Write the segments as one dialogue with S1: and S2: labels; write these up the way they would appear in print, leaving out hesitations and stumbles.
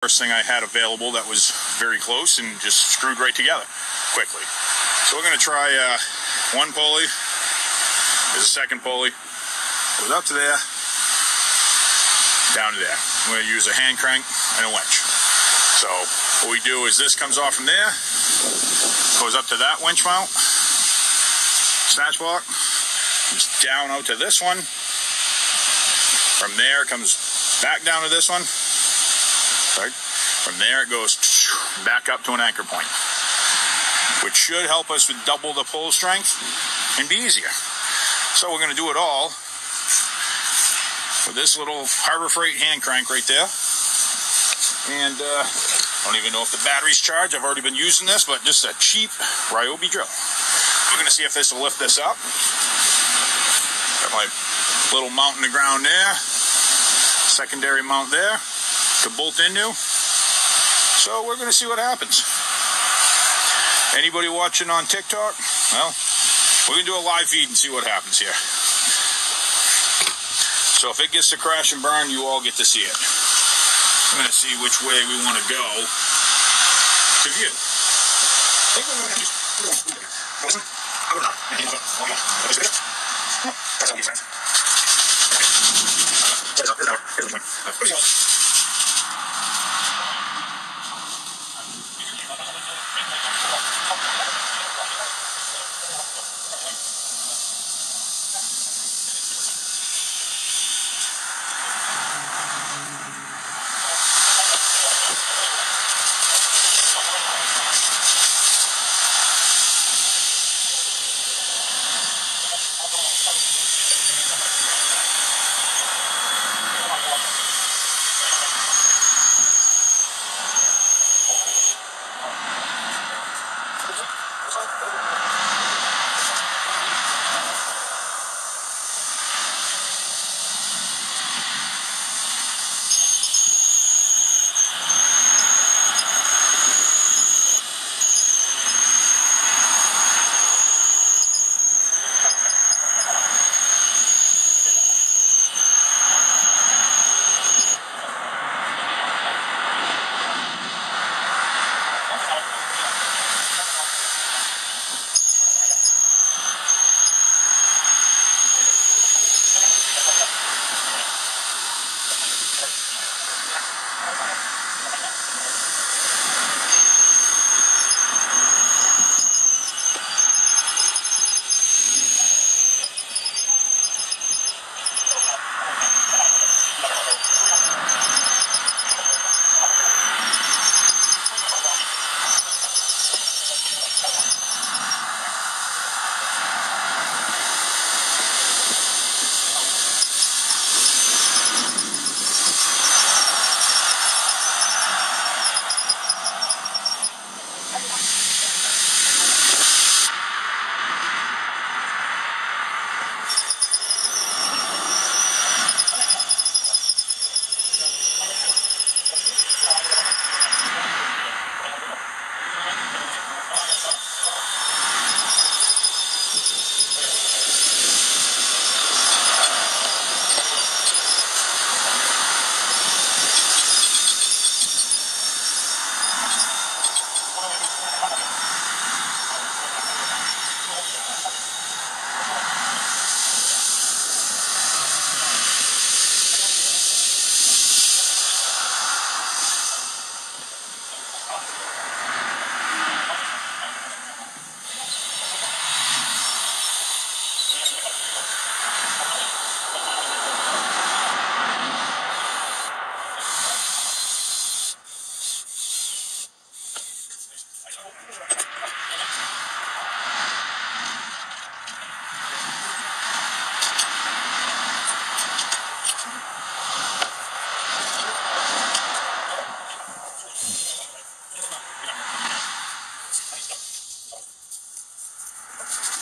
S1: First thing I had available that was very close and just screwed right together quickly. So we're going to try one pulley. There's a second pulley. Goes up to there, down to there. I'm going to use a hand crank and a winch. So what we do is this comes off from there, goes up to that winch mount, snatch block, comes down out to this one. From there it comes back down to this one. From there it goes back up to an anchor point, which should help us with double the pull strength and be easier. So we're going to do it all with this little Harbor Freight hand crank right there. And I don't even know if the battery's charged. I've already been using this, but just a cheap Ryobi drill. We're going to see if this will lift this up. Got my little mount in the ground there. Secondary mount there to bolt into. So we're going to see what happens. Anybody watching on TikTok? Well, we're going to do a live feed and see what happens here. So if it gets to crash and burn, you all get to see it. I'm going to see which way we want to go to view.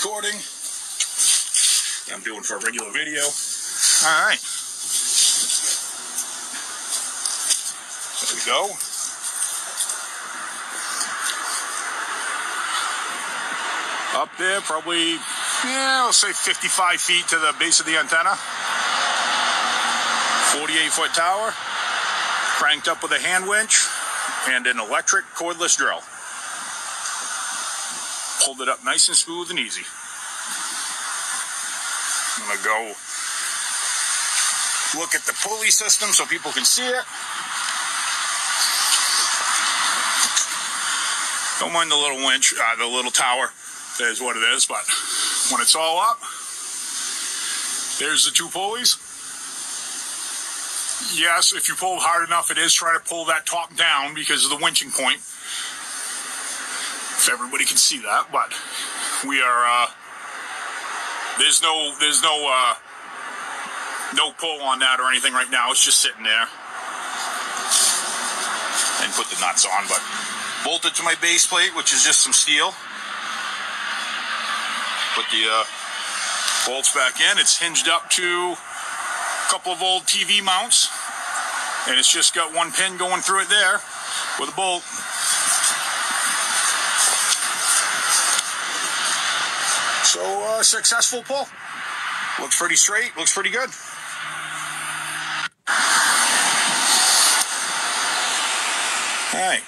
S1: Recording. I'm doing for a regular video. All right. There we go. Up there, probably, I'll say 55 feet to the base of the antenna. 48-foot tower. Cranked up with a hand winch. and an electric cordless drill. Pulled it up nice and smooth and easy. I'm going to go look at the pulley system so people can see it. Don't mind the little winch, the little tower. That is what it is, but when it's all up, there's the two pulleys. Yes, if you pull hard enough, it is trying to pull that top down because of the winching point. If everybody can see that, but we are, there's no pull on that or anything right now. It's just sitting there. And put the nuts on, but bolted to my base plate, which is just some steel. Put the bolts back in. It's hinged up to a couple of old TV mounts, and it's just got one pin going through it there with a bolt. So successful pull. Looks pretty straight, looks pretty good. All right,